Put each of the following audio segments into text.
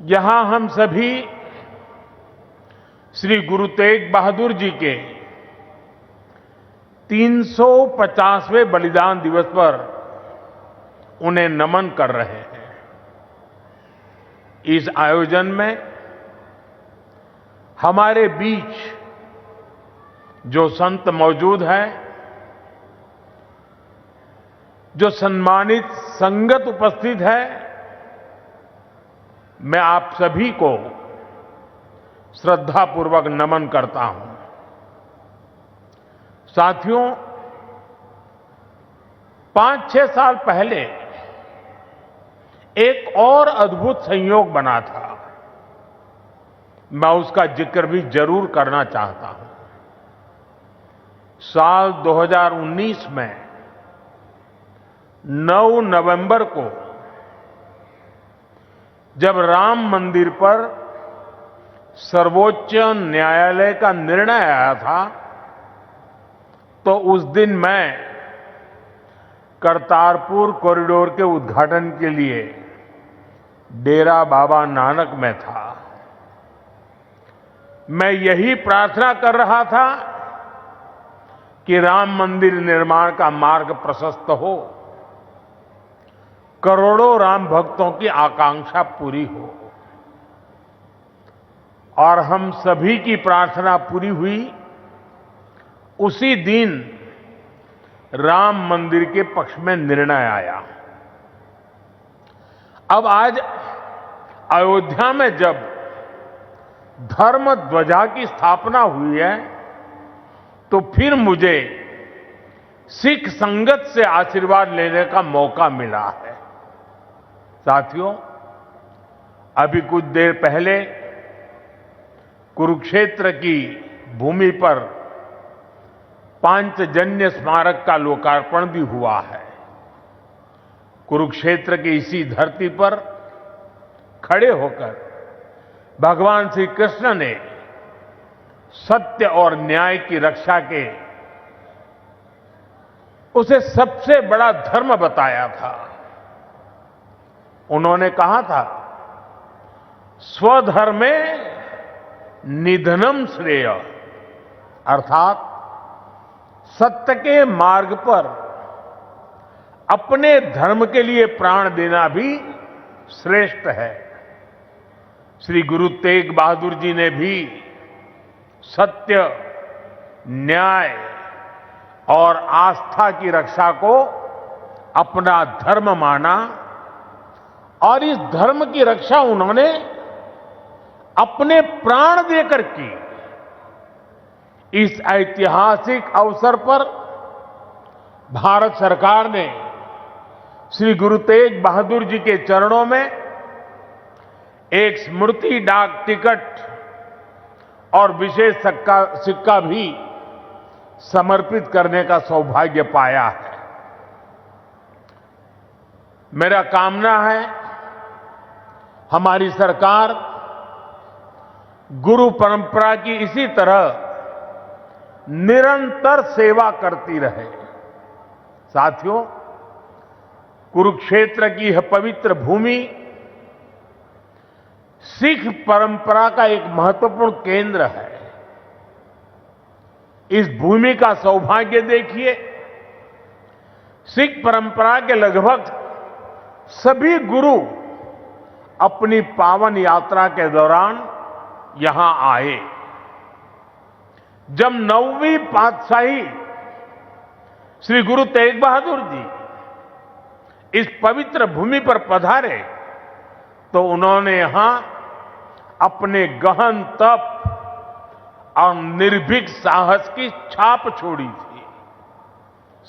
यहां हम सभी श्री गुरु तेग बहादुर जी के 350वें बलिदान दिवस पर उन्हें नमन कर रहे हैं। इस आयोजन में हमारे बीच जो संत मौजूद हैं, जो सम्मानित संगत उपस्थित है, मैं आप सभी को श्रद्धापूर्वक नमन करता हूं। साथियों, 5-6 साल पहले एक और अद्भुत संयोग बना था। मैं उसका जिक्र भी जरूर करना चाहता हूं। साल 2019 में 9 नवंबर को जब राम मंदिर पर सर्वोच्च न्यायालय का निर्णय आया था, तो उस दिन मैं करतारपुर कॉरिडोर के उद्घाटन के लिए डेरा बाबा नानक में था। मैं यही प्रार्थना कर रहा था कि राम मंदिर निर्माण का मार्ग प्रशस्त हो, करोड़ों राम भक्तों की आकांक्षा पूरी हो। और हम सभी की प्रार्थना पूरी हुई। उसी दिन राम मंदिर के पक्ष में निर्णय आया। अब आज अयोध्या में जब धर्म ध्वजा की स्थापना हुई है, तो फिर मुझे सिख संगत से आशीर्वाद लेने का मौका मिला है। साथियों, अभी कुछ देर पहले कुरुक्षेत्र की भूमि पर पांचजन्य स्मारक का लोकार्पण भी हुआ है। कुरुक्षेत्र की इसी धरती पर खड़े होकर भगवान श्री कृष्ण ने सत्य और न्याय की रक्षा के उसे सबसे बड़ा धर्म बताया था। उन्होंने कहा था, स्वधर्मे निधनम श्रेय, अर्थात सत्य के मार्ग पर अपने धर्म के लिए प्राण देना भी श्रेष्ठ है। श्री गुरु तेग बहादुर जी ने भी सत्य, न्याय और आस्था की रक्षा को अपना धर्म माना, और इस धर्म की रक्षा उन्होंने अपने प्राण देकर की। इस ऐतिहासिक अवसर पर भारत सरकार ने श्री गुरु तेग बहादुर जी के चरणों में एक स्मृति डाक टिकट और विशेष सिक्का भी समर्पित करने का सौभाग्य पाया है। मेरा कामना है हमारी सरकार गुरु परंपरा की इसी तरह निरंतर सेवा करती रहे। साथियों, कुरुक्षेत्र की यह पवित्र भूमि सिख परंपरा का एक महत्वपूर्ण केंद्र है। इस भूमि का सौभाग्य देखिए, सिख परंपरा के लगभग सभी गुरु अपनी पावन यात्रा के दौरान यहां आए। जब 9वीं पातशाही श्री गुरु तेग बहादुर जी इस पवित्र भूमि पर पधारे, तो उन्होंने यहां अपने गहन तप और निर्भीक साहस की छाप छोड़ी थी।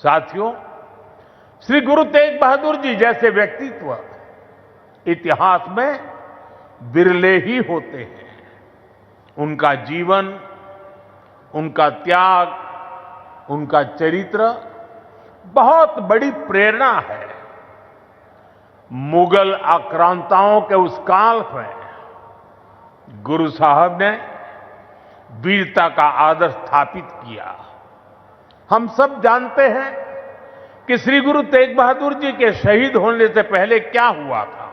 साथियों, श्री गुरु तेग बहादुर जी जैसे व्यक्तित्व इतिहास में विरले ही होते हैं। उनका जीवन, उनका त्याग, उनका चरित्र बहुत बड़ी प्रेरणा है। मुगल आक्रांताओं के उस काल में गुरु साहब ने वीरता का आदर्श स्थापित किया। हम सब जानते हैं कि श्री गुरु तेग बहादुर जी के शहीद होने से पहले क्या हुआ था।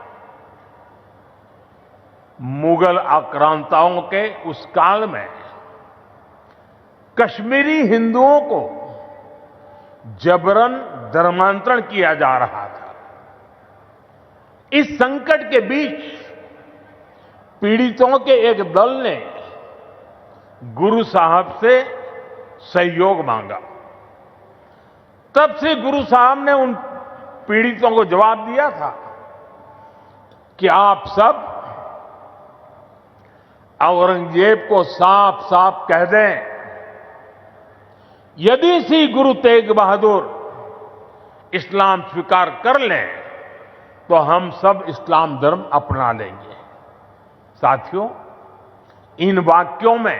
मुगल आक्रांताओं के उस काल में कश्मीरी हिंदुओं को जबरन धर्मांतरण किया जा रहा था। इस संकट के बीच पीड़ितों के एक दल ने गुरु साहब से सहयोग मांगा। तब से गुरु साहब ने उन पीड़ितों को जवाब दिया था कि आप सब औरंगजेब को साफ साफ कह दें, यदि श्री गुरु तेग बहादुर इस्लाम स्वीकार कर लें तो हम सब इस्लाम धर्म अपना लेंगे। साथियों, इन वाक्यों में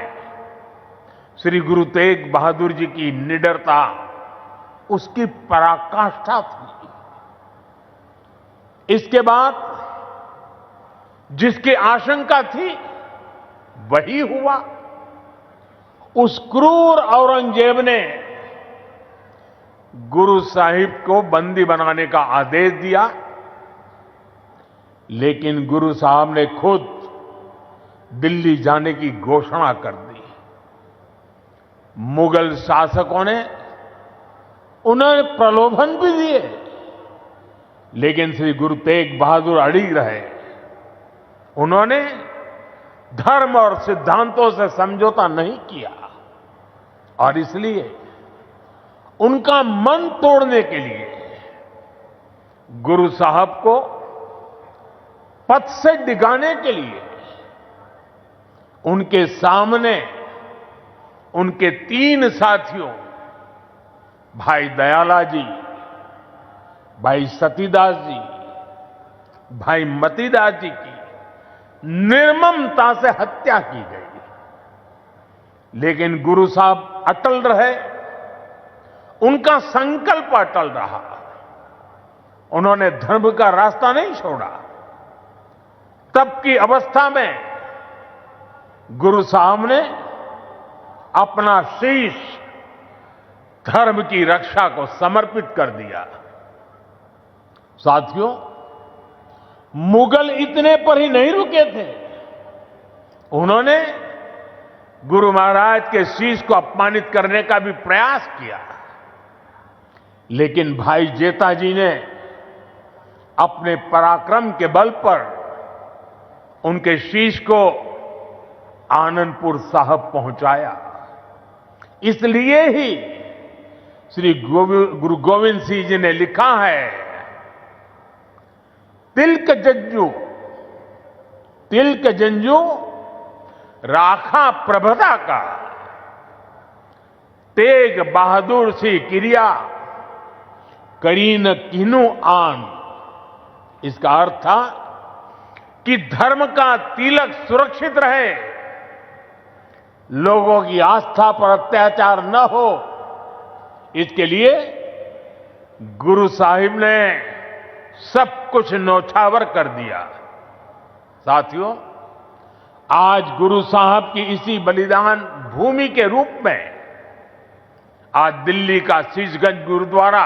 श्री गुरु तेग बहादुर जी की निडरता, उसकी पराकाष्ठा थी। इसके बाद जिसकी आशंका थी वही हुआ। उस क्रूर औरंगजेब ने गुरु साहिब को बंदी बनाने का आदेश दिया, लेकिन गुरु साहब ने खुद दिल्ली जाने की घोषणा कर दी। मुगल शासकों ने उन्हें प्रलोभन भी दिए, लेकिन श्री गुरु तेग बहादुर अड़िग रहे। उन्होंने धर्म और सिद्धांतों से समझौता नहीं किया और इसलिए उनका मन तोड़ने के लिए गुरु साहब को पथ से डिगाने के लिए उनके सामने उनके 3 साथियों, भाई दयाला जी, भाई सतीदास जी, भाई मतीदास जी की निर्ममता से हत्या की गई। लेकिन गुरु साहब अटल रहे, उनका संकल्प अटल रहा। उन्होंने धर्म का रास्ता नहीं छोड़ा। तब की अवस्था में गुरु साहब ने अपना शीश धर्म की रक्षा को समर्पित कर दिया। साथियों, मुगल इतने पर ही नहीं रुके थे। उन्होंने गुरु महाराज के शीश को अपमानित करने का भी प्रयास किया, लेकिन भाई जेता जी ने अपने पराक्रम के बल पर उनके शीश को आनंदपुर साहब पहुंचाया। इसलिए ही श्री गुरु गोविंद सिंह जी ने लिखा है, तिलक जंजू राखा प्रभता का, तेग बहादुर सी क्रिया करीन किन्नु आन। इसका अर्थ था कि धर्म का तिलक सुरक्षित रहे, लोगों की आस्था पर अत्याचार न हो, इसके लिए गुरु साहिब ने सब कुछ न्यौछावर कर दिया। साथियों, आज गुरु साहब की इसी बलिदान भूमि के रूप में आज दिल्ली का शीशगंज गुरुद्वारा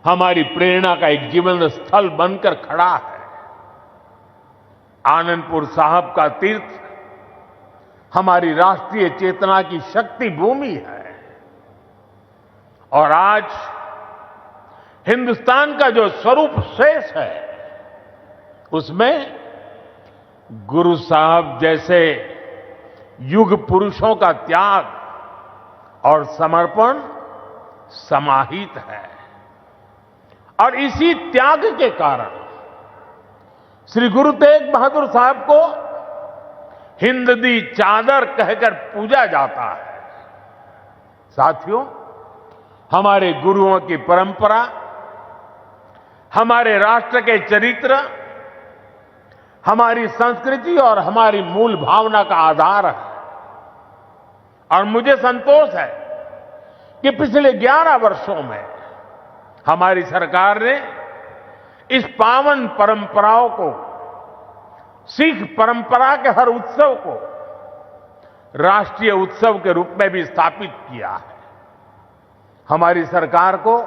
हमारी प्रेरणा का एक जीवन स्थल बनकर खड़ा है। आनंदपुर साहब का तीर्थ हमारी राष्ट्रीय चेतना की शक्ति भूमि है और आज हिंदुस्तान का जो स्वरूप शेष है, उसमें गुरु साहब जैसे युग पुरुषों का त्याग और समर्पण समाहित है। और इसी त्याग के कारण श्री गुरु तेग बहादुर साहब को हिंद दी चादर कहकर पूजा जाता है। साथियों, हमारे गुरुओं की परंपरा हमारे राष्ट्र के चरित्र, हमारी संस्कृति और हमारी मूल भावना का आधार है। और मुझे संतोष है कि पिछले 11 वर्षों में हमारी सरकार ने इस पावन परंपराओं को, सिख परंपरा के हर उत्सव को राष्ट्रीय उत्सव के रूप में भी स्थापित किया है। हमारी सरकार को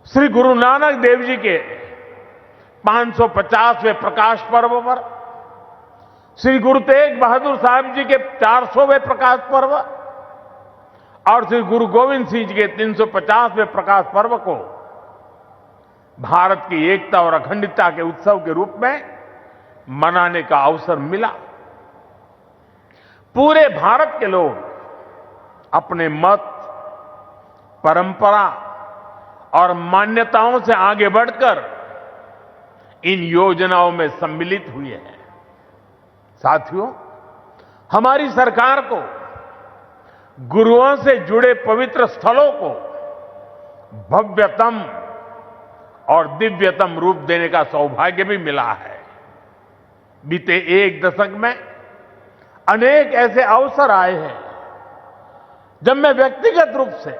श्री गुरु नानक देव जी के 550वें प्रकाश पर्व पर, श्री गुरु तेग बहादुर साहब जी के 400वें प्रकाश पर्व और श्री गुरु गोविंद सिंह जी के 350वें प्रकाश पर्व को भारत की एकता और अखंडता के उत्सव के रूप में मनाने का अवसर मिला। पूरे भारत के लोग अपने मत, परंपरा और मान्यताओं से आगे बढ़कर इन योजनाओं में सम्मिलित हुए हैं। साथियों, हमारी सरकार को गुरुओं से जुड़े पवित्र स्थलों को भव्यतम और दिव्यतम रूप देने का सौभाग्य भी मिला है। बीते एक दशक में अनेक ऐसे अवसर आए हैं जब मैं व्यक्तिगत रूप से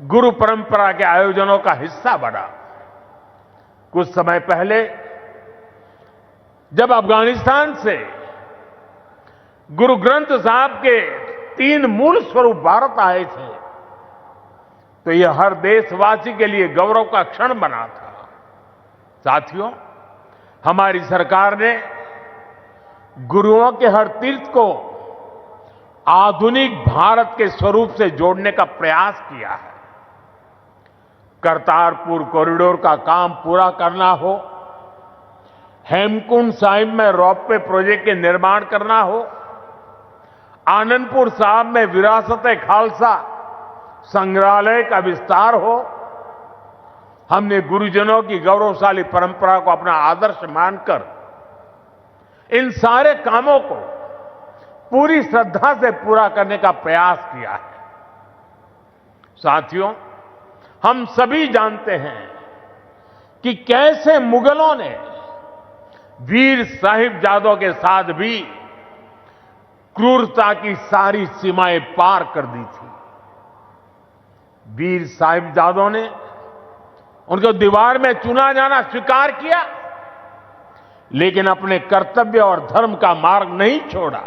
गुरु परंपरा के आयोजनों का हिस्सा बना। कुछ समय पहले जब अफगानिस्तान से गुरु ग्रंथ साहब के 3 मूल स्वरूप भारत आए थे तो यह हर देशवासी के लिए गौरव का क्षण बना था। साथियों, हमारी सरकार ने गुरुओं के हर तीर्थ को आधुनिक भारत के स्वरूप से जोड़ने का प्रयास किया है। करतारपुर कॉरिडोर का काम पूरा करना हो, हेमकुंड साहिब में रोपवे प्रोजेक्ट के निर्माण करना हो, आनंदपुर साहिब में विरासत-ए खालसा संग्रहालय का विस्तार हो, हमने गुरुजनों की गौरवशाली परंपरा को अपना आदर्श मानकर इन सारे कामों को पूरी श्रद्धा से पूरा करने का प्रयास किया है। साथियों, हम सभी जानते हैं कि कैसे मुगलों ने वीर साहिबजादों के साथ भी क्रूरता की सारी सीमाएं पार कर दी थी। वीर साहिबजादों ने उनको दीवार में चुना जाना स्वीकार किया, लेकिन अपने कर्तव्य और धर्म का मार्ग नहीं छोड़ा।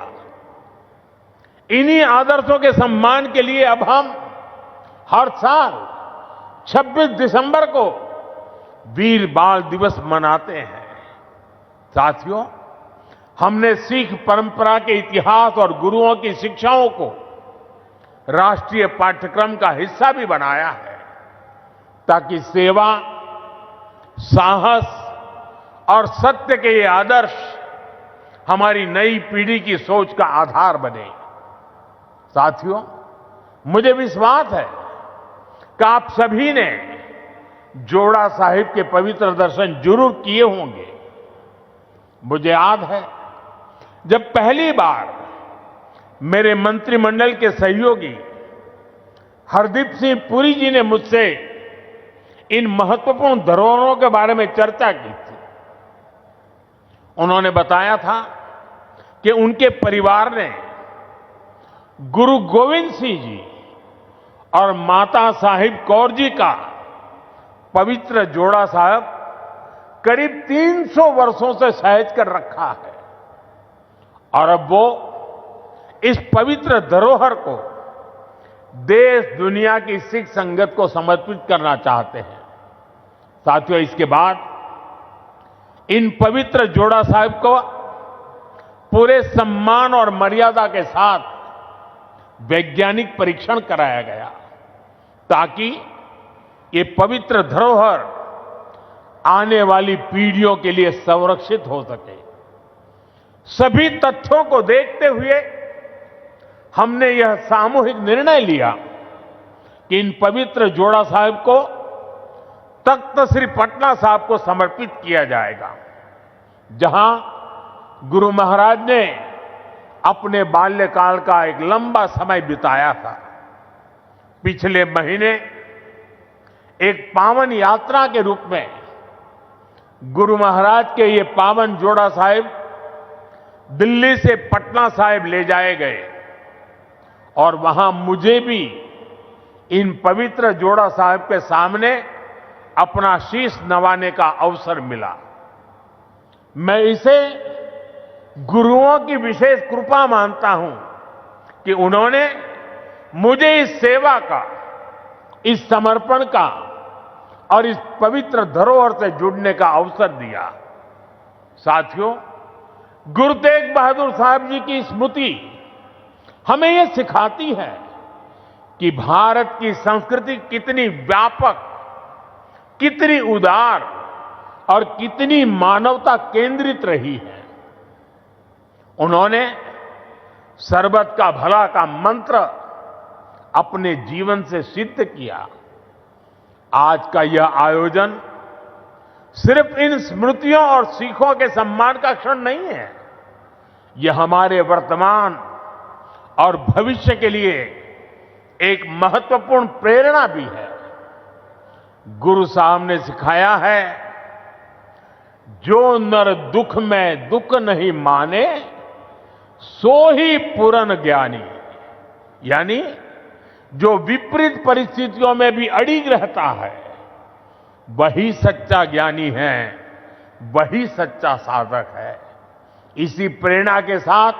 इन्हीं आदर्शों के सम्मान के लिए अब हम हर साल 26 दिसंबर को वीर बाल दिवस मनाते हैं। साथियों, हमने सिख परंपरा के इतिहास और गुरुओं की शिक्षाओं को राष्ट्रीय पाठ्यक्रम का हिस्सा भी बनाया है ताकि सेवा, साहस और सत्य के ये आदर्श हमारी नई पीढ़ी की सोच का आधार बने। साथियों, मुझे विश्वास है कि आप सभी ने जोड़ा साहिब के पवित्र दर्शन जरूर किए होंगे। मुझे याद है जब पहली बार मेरे मंत्रिमंडल के सहयोगी हरदीप सिंह पुरी जी ने मुझसे इन महत्वपूर्ण धरोहरों के बारे में चर्चा की थी। उन्होंने बताया था कि उनके परिवार ने गुरु गोविंद सिंह जी और माता साहिब कौर जी का पवित्र जोड़ा साहब करीब 300 वर्षों से सहेज कर रखा है और अब वो इस पवित्र धरोहर को देश दुनिया की सिख संगत को समर्पित करना चाहते हैं। साथियों, इसके बाद इन पवित्र जोड़ा साहिब को पूरे सम्मान और मर्यादा के साथ वैज्ञानिक परीक्षण कराया गया ताकि ये पवित्र धरोहर आने वाली पीढ़ियों के लिए संरक्षित हो सके। सभी तथ्यों को देखते हुए हमने यह सामूहिक निर्णय लिया कि इन पवित्र जोड़ा साहिब को तख्त श्री पटना साहिब को समर्पित किया जाएगा, जहां गुरु महाराज ने अपने बाल्यकाल का एक लंबा समय बिताया था। पिछले महीने एक पावन यात्रा के रूप में गुरु महाराज के ये पावन जोड़ा साहिब दिल्ली से पटना साहिब ले जाए गए और वहां मुझे भी इन पवित्र जोड़ा साहिब के सामने अपना शीश नवाने का अवसर मिला। मैं इसे गुरुओं की विशेष कृपा मानता हूं कि उन्होंने मुझे इस सेवा का, इस समर्पण का और इस पवित्र धरोहर से जुड़ने का अवसर दिया। साथियों, गुरु तेग बहादुर साहब जी की स्मृति हमें यह सिखाती है कि भारत की संस्कृति कितनी व्यापक, कितनी उदार और कितनी मानवता केंद्रित रही है। उन्होंने सर्वत का भला का मंत्र अपने जीवन से सिद्ध किया। आज का यह आयोजन सिर्फ इन स्मृतियों और सीखों के सम्मान का क्षण नहीं है, यह हमारे वर्तमान और भविष्य के लिए एक महत्वपूर्ण प्रेरणा भी है। गुरु साहब ने सिखाया है, जो नर दुख में दुख नहीं माने, सो ही पूर्ण ज्ञानी। यानी जो विपरीत परिस्थितियों में भी अड़िग रहता है, वही सच्चा ज्ञानी है, वही सच्चा साधक है। इसी प्रेरणा के साथ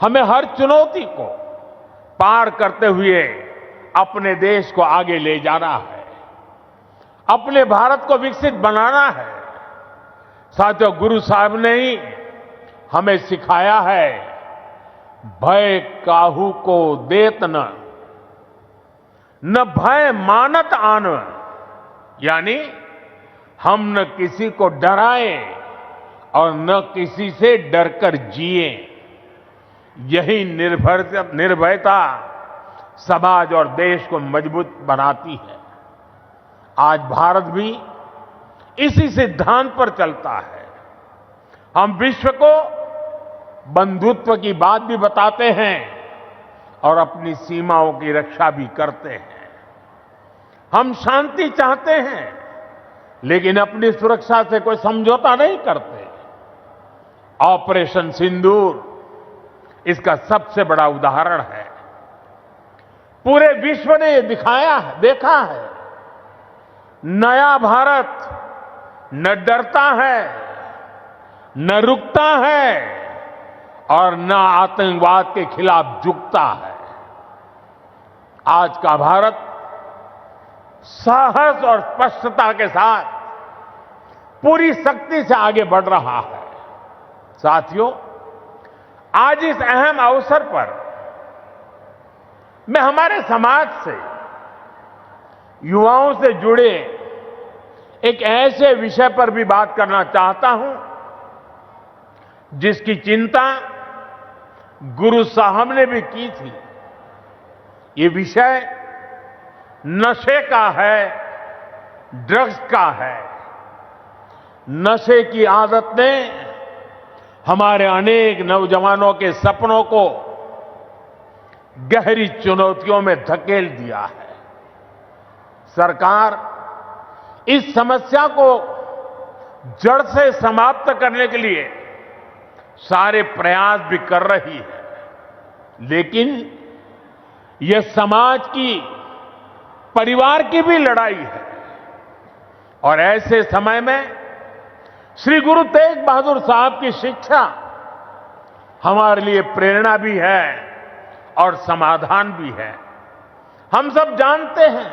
हमें हर चुनौती को पार करते हुए अपने देश को आगे ले जाना है, अपने भारत को विकसित बनाना है। साथियों, गुरु साहब ने ही हमें सिखाया है, भय काहू को देत न भय मानत आन। यानी हम न किसी को डराएं और न किसी से डरकर जिए। यही निर्भयता समाज और देश को मजबूत बनाती है। आज भारत भी इसी सिद्धांत पर चलता है। हम विश्व को बंधुत्व की बात भी बताते हैं और अपनी सीमाओं की रक्षा भी करते हैं। हम शांति चाहते हैं, लेकिन अपनी सुरक्षा से कोई समझौता नहीं करते। ऑपरेशन सिंदूर इसका सबसे बड़ा उदाहरण है। पूरे विश्व ने यह देखा है, नया भारत न डरता है, न रुकता है और न आतंकवाद के खिलाफ झुकता है। आज का भारत साहस और स्पष्टता के साथ पूरी शक्ति से आगे बढ़ रहा है। साथियों, आज इस अहम अवसर पर मैं हमारे समाज से, युवाओं से जुड़े एक ऐसे विषय पर भी बात करना चाहता हूं जिसकी चिंता गुरु साहब ने भी की थी। ये विषय नशे का है, ड्रग्स का है। नशे की आदत ने हमारे अनेक नौजवानों के सपनों को गहरी चुनौतियों में धकेल दिया है। सरकार इस समस्या को जड़ से समाप्त करने के लिए सारे प्रयास भी कर रही है, लेकिन यह समाज की, परिवार की भी लड़ाई है। और ऐसे समय में श्री गुरु तेग बहादुर साहब की शिक्षा हमारे लिए प्रेरणा भी है और समाधान भी है। हम सब जानते हैं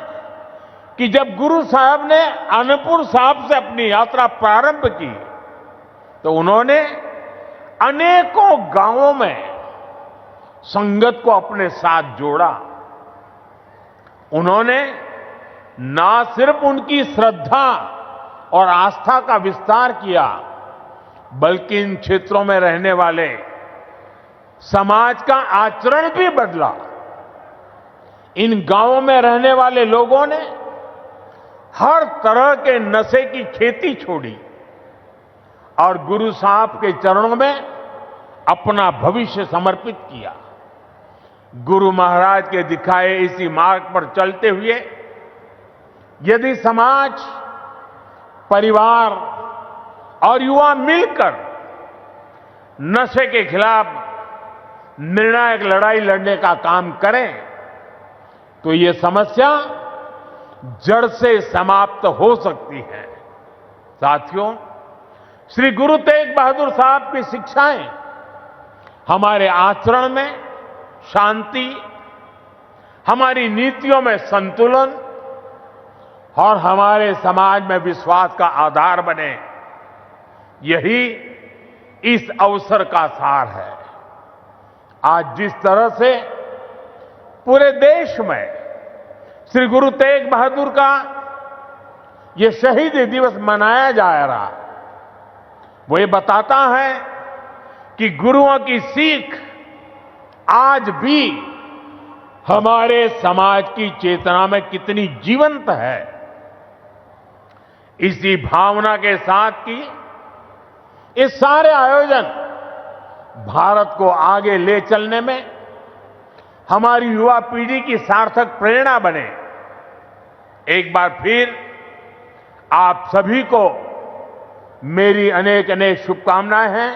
कि जब गुरु साहब ने आनंदपुर साहब से अपनी यात्रा प्रारंभ की, तो उन्होंने अनेकों गांवों में संगत को अपने साथ जोड़ा। उन्होंने ना सिर्फ उनकी श्रद्धा और आस्था का विस्तार किया, बल्कि इन क्षेत्रों में रहने वाले समाज का आचरण भी बदला। इन गांवों में रहने वाले लोगों ने हर तरह के नशे की खेती छोड़ी और गुरु साहब के चरणों में अपना भविष्य समर्पित किया। गुरु महाराज के दिखाए इसी मार्ग पर चलते हुए यदि समाज, परिवार और युवा मिलकर नशे के खिलाफ निर्णायक लड़ाई लड़ने का काम करें, तो ये समस्या जड़ से समाप्त हो सकती है। साथियों, श्री गुरु तेग बहादुर साहब की शिक्षाएं हमारे आचरण में शांति, हमारी नीतियों में संतुलन, और हमारे समाज में विश्वास का आधार बने, यही इस अवसर का सार है। आज जिस तरह से पूरे देश में श्री गुरु तेग बहादुर का ये शहीदी दिवस मनाया जा रहा, वो ये बताता है कि गुरुओं की सीख आज भी हमारे समाज की चेतना में कितनी जीवंत है। इसी भावना के साथ की ये सारे आयोजन भारत को आगे ले चलने में हमारी युवा पीढ़ी की सार्थक प्रेरणा बने। एक बार फिर आप सभी को मेरी अनेक अनेक शुभकामनाएं हैं।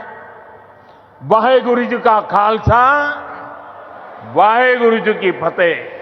वाहेगुरु जी का खालसा, वाहेगुरु जी की फतेह।